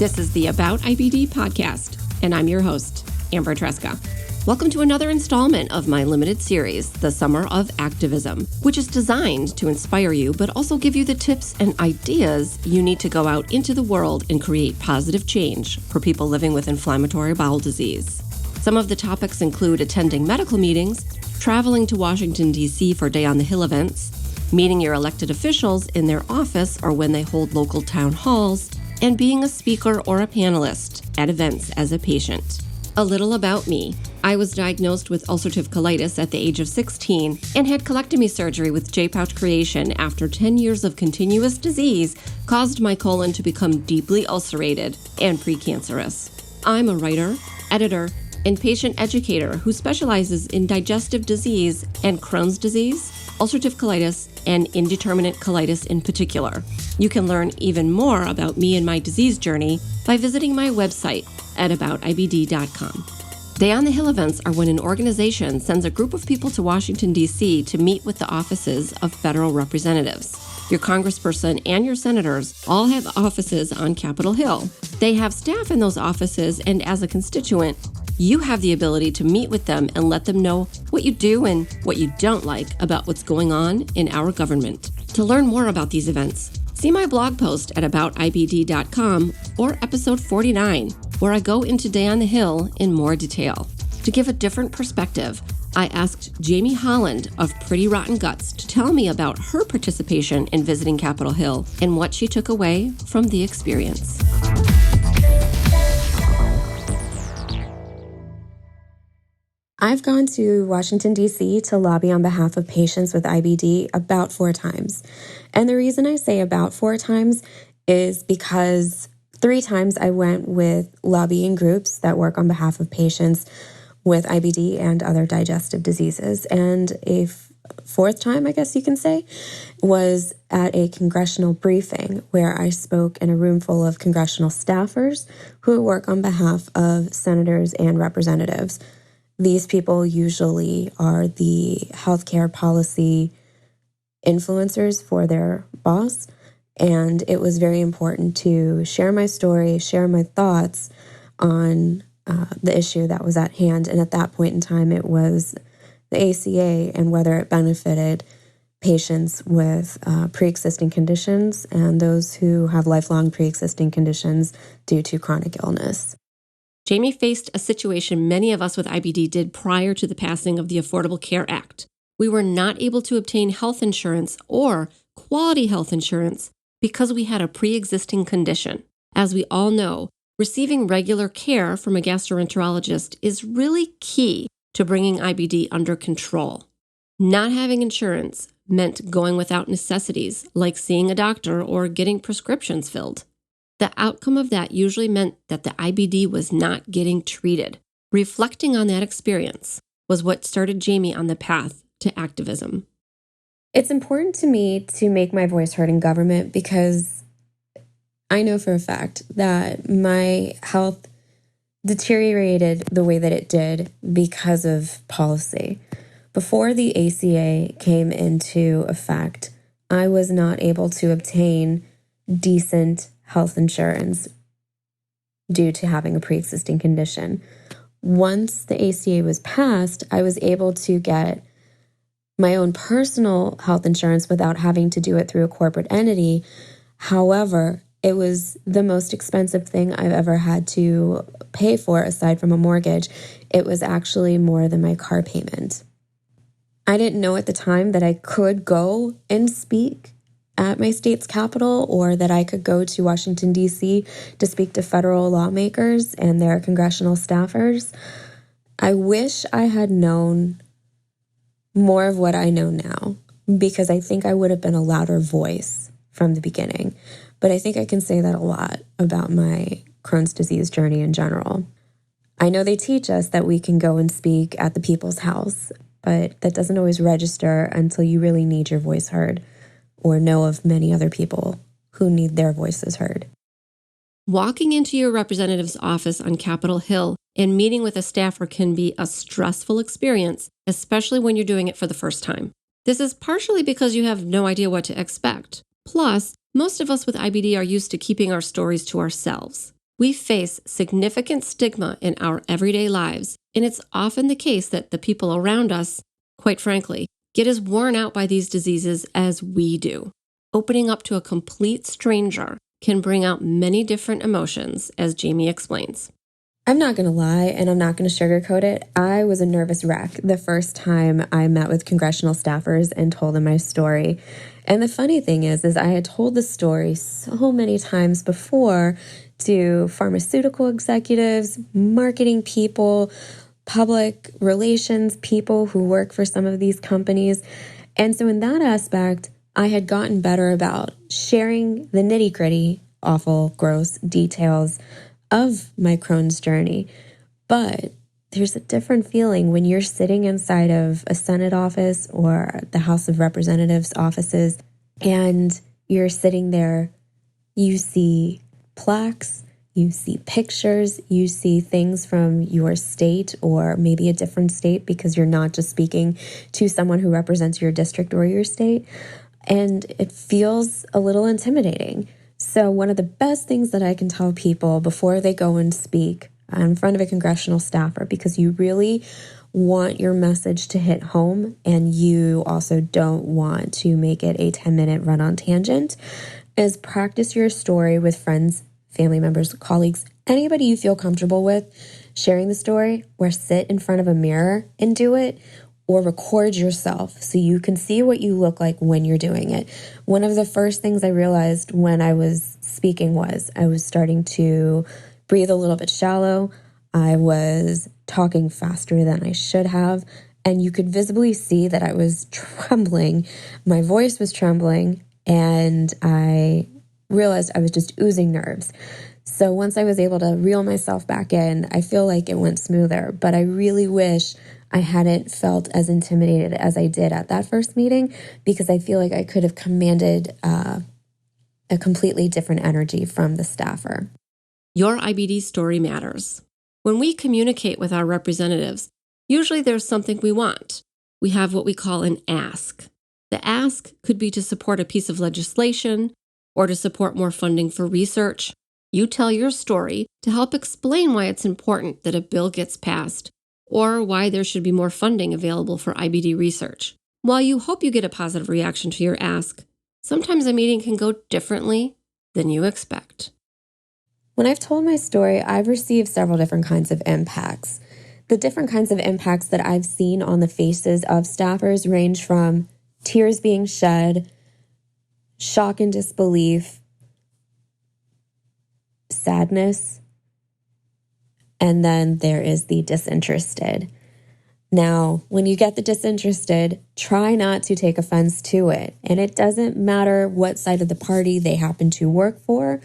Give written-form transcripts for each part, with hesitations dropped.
This is the About IBD podcast, and I'm your host, Amber Tresca. Welcome to another installment of my limited series, The Summer of Activism, which is designed to inspire you, but also give you the tips and ideas you need to go out into the world and create positive change for people living with inflammatory bowel disease. Some of the topics include attending medical meetings, traveling to Washington, D.C. for Day on the Hill events, meeting your elected officials in their office or when they hold local town halls, and being a speaker or a panelist at events as a patient. A little about me. I was diagnosed with ulcerative colitis at the age of 16 and had colectomy surgery with J-pouch creation after 10 years of continuous disease caused my colon to become deeply ulcerated and precancerous. I'm a writer, editor, and patient educator who specializes in digestive disease and Crohn's disease, ulcerative colitis, and indeterminate colitis in particular. You can learn even more about me and my disease journey by visiting my website at aboutibd.com. Day on the Hill events are when an organization sends a group of people to Washington, D.C. to meet with the offices of federal representatives. Your congressperson and your senators all have offices on Capitol Hill. They have staff in those offices, and as a constituent, you have the ability to meet with them and let them know what you do and what you don't like about what's going on in our government. To learn more about these events, see my blog post at aboutibd.com or episode 49, where I go into Day on the Hill in more detail. To give a different perspective, I asked Jaime Holland of Pretty Rotten Guts to tell me about her participation in visiting Capitol Hill and what she took away from the experience. I've gone to Washington, D.C. to lobby on behalf of patients with IBD about 4 times. And the reason I say about 4 times is because 3 times I went with lobbying groups that work on behalf of patients with IBD and other digestive diseases. And a 4th time, I guess you can say, was at a congressional briefing where I spoke in a room full of congressional staffers who work on behalf of senators and representatives. These people usually are the healthcare policy influencers for their boss, and it was very important to share my story, share my thoughts on the issue that was at hand. And at that point in time, it was the ACA and whether it benefited patients with pre-existing conditions and those who have lifelong pre-existing conditions due to chronic illness. Jaime faced a situation many of us with IBD did prior to the passing of the Affordable Care Act. We were not able to obtain health insurance or quality health insurance because we had a pre-existing condition. As we all know, receiving regular care from a gastroenterologist is really key to bringing IBD under control. Not having insurance meant going without necessities like seeing a doctor or getting prescriptions filled. The outcome of that usually meant that the IBD was not getting treated. Reflecting on that experience was what started Jaime on the path to activism. It's important to me to make my voice heard in government because I know for a fact that my health deteriorated the way that it did because of policy. Before the ACA came into effect, I was not able to obtain decent health insurance due to having a pre-existing condition. Once the ACA was passed, I was able to get my own personal health insurance without having to do it through a corporate entity. However, it was the most expensive thing I've ever had to pay for aside from a mortgage. It was actually more than my car payment. I didn't know at the time that I could go and speak at my state's capital or that I could go to Washington, D.C. to speak to federal lawmakers and their congressional staffers. I wish I had known more of what I know now because I think I would have been a louder voice from the beginning. But I think I can say that a lot about my Crohn's disease journey in general. I know they teach us that we can go and speak at the people's house, but that doesn't always register until you really need your voice heard or know of many other people who need their voices heard. Walking into your representative's office on Capitol Hill and meeting with a staffer can be a stressful experience, especially when you're doing it for the first time. This is partially because you have no idea what to expect. Plus, most of us with IBD are used to keeping our stories to ourselves. We face significant stigma in our everyday lives, and it's often the case that the people around us, quite frankly, get as worn out by these diseases as we do. Opening up to a complete stranger can bring out many different emotions, as Jaime explains. I'm not going to lie, and I'm not going to sugarcoat it. I was a nervous wreck the first time I met with congressional staffers and told them my story. And the funny thing is I had told the story so many times before to pharmaceutical executives, marketing people, public relations people who work for some of these companies. And so in that aspect, I had gotten better about sharing the nitty-gritty, awful, gross details of my Crohn's journey. But there's a different feeling when you're sitting inside of a Senate office or the House of Representatives offices and you're sitting there, you see plaques, you see pictures, you see things from your state or maybe a different state because you're not just speaking to someone who represents your district or your state. And it feels a little intimidating. So one of the best things that I can tell people before they go and speak in front of a congressional staffer, because you really want your message to hit home and you also don't want to make it a 10-minute run-on tangent, is practice your story with friends, family members, colleagues, anybody you feel comfortable with sharing the story, or sit in front of a mirror and do it, or record yourself so you can see what you look like when you're doing it. One of the first things I realized when I was speaking was I was starting to breathe a little bit shallow. I was talking faster than I should have, and you could visibly see that I was trembling. My voice was trembling, and I realized I was just oozing nerves. So once I was able to reel myself back in, I feel like it went smoother, but I really wish I hadn't felt as intimidated as I did at that first meeting, because I feel like I could have commanded a completely different energy from the staffer. Your IBD story matters. When we communicate with our representatives, usually there's something we want. We have what we call an ask. The ask could be to support a piece of legislation or to support more funding for research. You tell your story to help explain why it's important that a bill gets passed, or why there should be more funding available for IBD research. While you hope you get a positive reaction to your ask, sometimes a meeting can go differently than you expect. When I've told my story, I've received several different kinds of impacts. The different kinds of impacts that I've seen on the faces of staffers range from tears being shed, shock and disbelief, sadness, and then there is the disinterested. Now, when you get the disinterested, try not to take offense to it. And it doesn't matter what side of the party they happen to work for.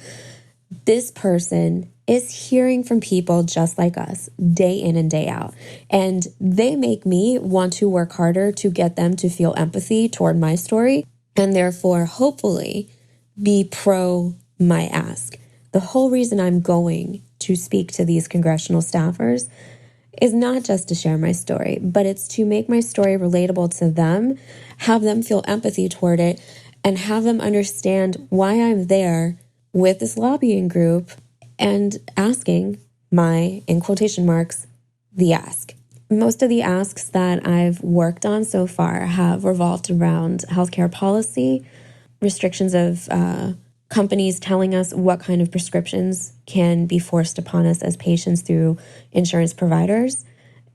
This person is hearing from people just like us, day in and day out. And they make me want to work harder to get them to feel empathy toward my story, and therefore, hopefully, be pro my ask. The whole reason I'm going to speak to these congressional staffers is not just to share my story, but it's to make my story relatable to them, have them feel empathy toward it, and have them understand why I'm there with this lobbying group and asking my, in quotation marks, the ask. Most of the asks that I've worked on so far have revolved around healthcare policy, restrictions of companies telling us what kind of prescriptions can be forced upon us as patients through insurance providers,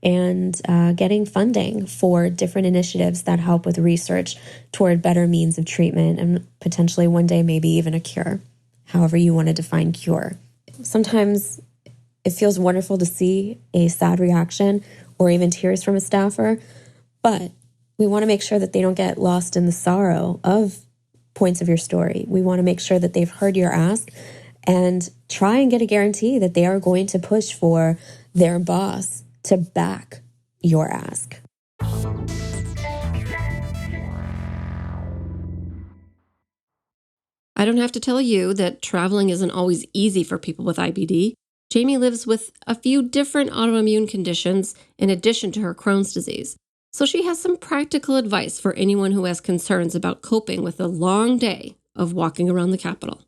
and getting funding for different initiatives that help with research toward better means of treatment and potentially one day maybe even a cure, however you want to define cure. Sometimes it feels wonderful to see a sad reaction or even tears from a staffer, but we want to make sure that they don't get lost in the sorrow of points of your story. We want to make sure that they've heard your ask and try and get a guarantee that they are going to push for their boss to back your ask. I don't have to tell you that traveling isn't always easy for people with IBD. Jaime lives with a few different autoimmune conditions in addition to her Crohn's disease. So she has some practical advice for anyone who has concerns about coping with the long day of walking around the Capitol.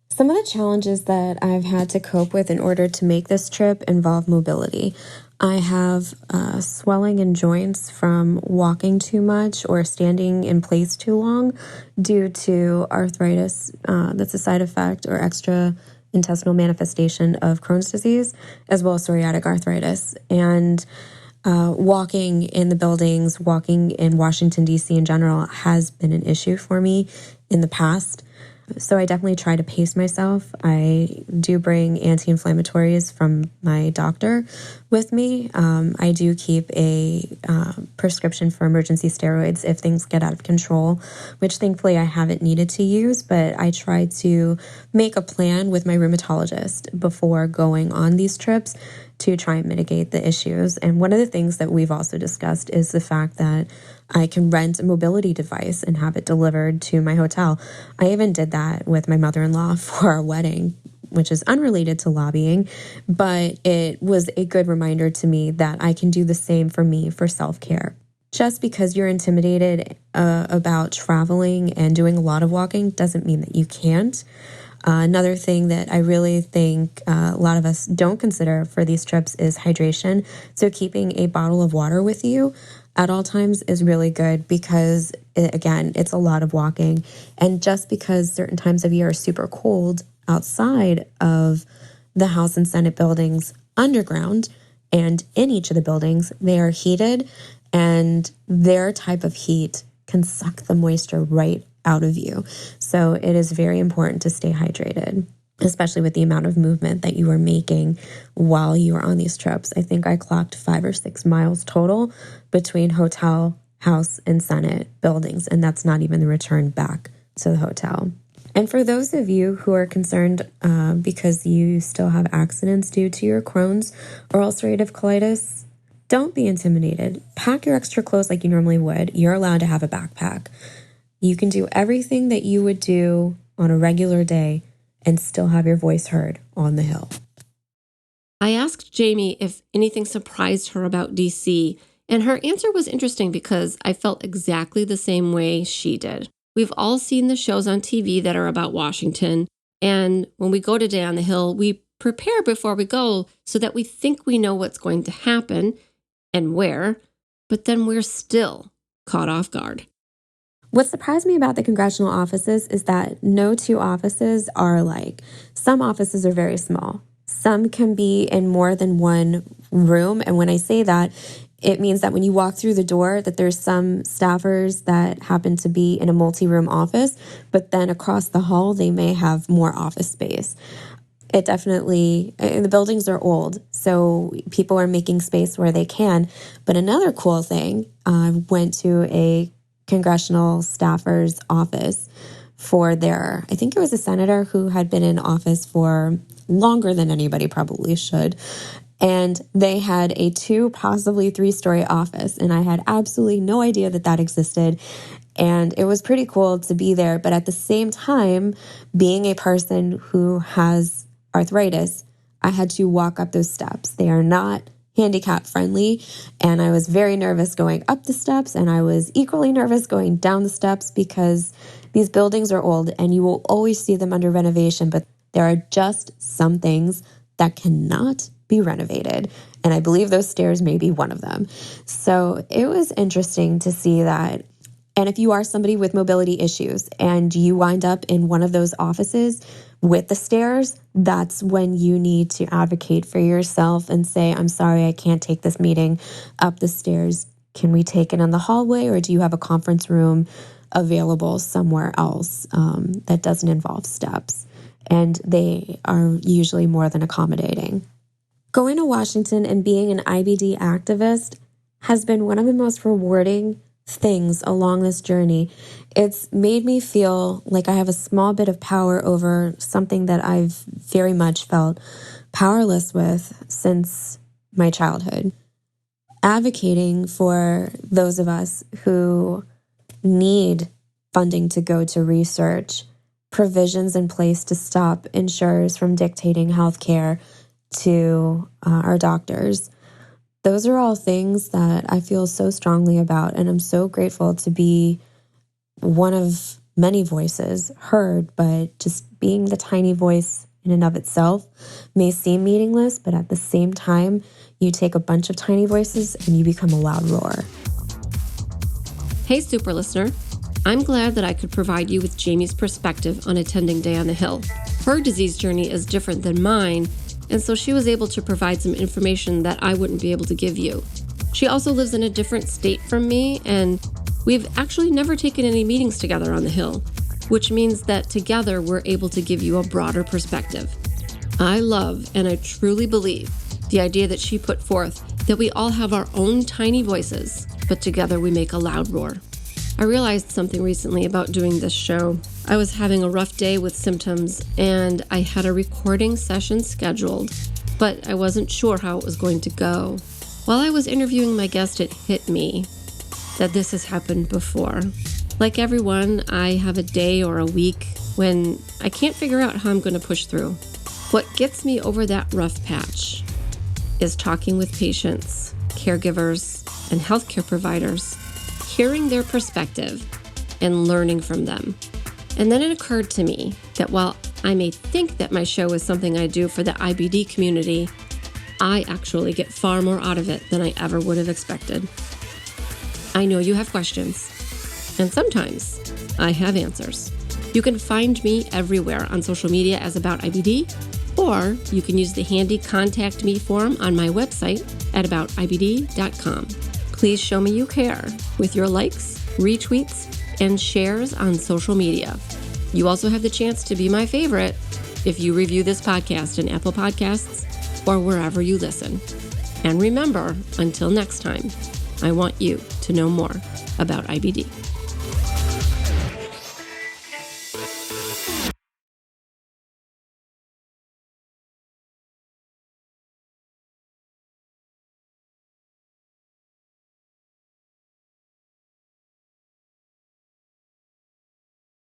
Some of the challenges that I've had to cope with in order to make this trip involve mobility. I have swelling in joints from walking too much or standing in place too long due to arthritis. That's a side effect or extra intestinal manifestation of Crohn's disease, as well as psoriatic arthritis. And walking in the buildings, walking in Washington, D.C. in general has been an issue for me in the past. So I definitely try to pace myself. I do bring anti-inflammatories from my doctor with me. I do keep a prescription for emergency steroids if things get out of control, which thankfully I haven't needed to use, but I try to make a plan with my rheumatologist before going on these trips to try and mitigate the issues. And one of the things that we've also discussed is the fact that I can rent a mobility device and have it delivered to my hotel. I even did that with my mother-in-law for our wedding, which is unrelated to lobbying, but it was a good reminder to me that I can do the same for me for self-care. Just because you're intimidated about traveling and doing a lot of walking doesn't mean that you can't. Another thing that I really think a lot of us don't consider for these trips is hydration. So keeping a bottle of water with you at all times is really good because, again, it's a lot of walking. And just because certain times of year are super cold outside of the House and Senate buildings underground and in each of the buildings, they are heated, and their type of heat can suck the moisture right out of you. So it is very important to stay hydrated, especially with the amount of movement that you are making while you are on these trips. I think I clocked 5 or 6 miles total between hotel, House, and Senate buildings, and that's not even the return back to the hotel. And for those of you who are concerned because you still have accidents due to your Crohn's or ulcerative colitis, don't be intimidated. Pack your extra clothes like you normally would. You're allowed to have a backpack. You can do everything that you would do on a regular day and still have your voice heard on the Hill. I asked Jaime if anything surprised her about DC, and her answer was interesting because I felt exactly the same way she did. We've all seen the shows on TV that are about Washington, and when we go to Day on the Hill, we prepare before we go so that we think we know what's going to happen and where, but then we're still caught off guard. What surprised me about the congressional offices is that no two offices are alike. Some offices are very small. Some can be in more than one room. And when I say that, it means that when you walk through the door, that there's some staffers that happen to be in a multi-room office, but then across the hall, they may have more office space. It definitely, and the buildings are old, so people are making space where they can. But another cool thing, I went to a congressional staffer's office for I think it was a senator who had been in office for longer than anybody probably should. And they had a 2, possibly 3-story office. And I had absolutely no idea that that existed. And it was pretty cool to be there. But at the same time, being a person who has arthritis, I had to walk up those steps. They are not handicap friendly. And I was very nervous going up the steps. And I was equally nervous going down the steps because these buildings are old and you will always see them under renovation. But there are just some things that cannot be renovated. And I believe those stairs may be one of them. So it was interesting to see that. And if you are somebody with mobility issues and you wind up in one of those offices with the stairs, that's when you need to advocate for yourself and say, I'm sorry, I can't take this meeting up the stairs. Can we take it in the hallway, or do you have a conference room available somewhere else that doesn't involve steps? And they are usually more than accommodating. Going to Washington and being an IBD activist has been one of the most rewarding things along this journey. It's made me feel like I have a small bit of power over something that I've very much felt powerless with since my childhood. Advocating for those of us who need funding to go to research, provisions in place to stop insurers from dictating healthcare to our doctors. Those are all things that I feel so strongly about, and I'm so grateful to be one of many voices heard, but just being the tiny voice in and of itself may seem meaningless, but at the same time, you take a bunch of tiny voices and you become a loud roar. Hey, super listener. I'm glad that I could provide you with Jaime's perspective on attending Day on the Hill. Her disease journey is different than mine, and so she was able to provide some information that I wouldn't be able to give you. She also lives in a different state from me, and we've actually never taken any meetings together on the Hill, which means that together we're able to give you a broader perspective. I love, and I truly believe, the idea that she put forth that we all have our own tiny voices, but together we make a loud roar. I realized something recently about doing this show. I was having a rough day with symptoms, and I had a recording session scheduled, but I wasn't sure how it was going to go. While I was interviewing my guest, it hit me that this has happened before. Like everyone, I have a day or a week when I can't figure out how I'm going to push through. What gets me over that rough patch is talking with patients, caregivers, and healthcare providers, hearing their perspective and learning from them. And then it occurred to me that while I may think that my show is something I do for the IBD community, I actually get far more out of it than I ever would have expected. I know you have questions, and sometimes I have answers. You can find me everywhere on social media as About IBD, or you can use the handy Contact Me form on my website at aboutibd.com. Please show me you care with your likes, retweets, and shares on social media. You also have the chance to be my favorite if you review this podcast in Apple Podcasts or wherever you listen. And remember, until next time, I want you to know more about IBD.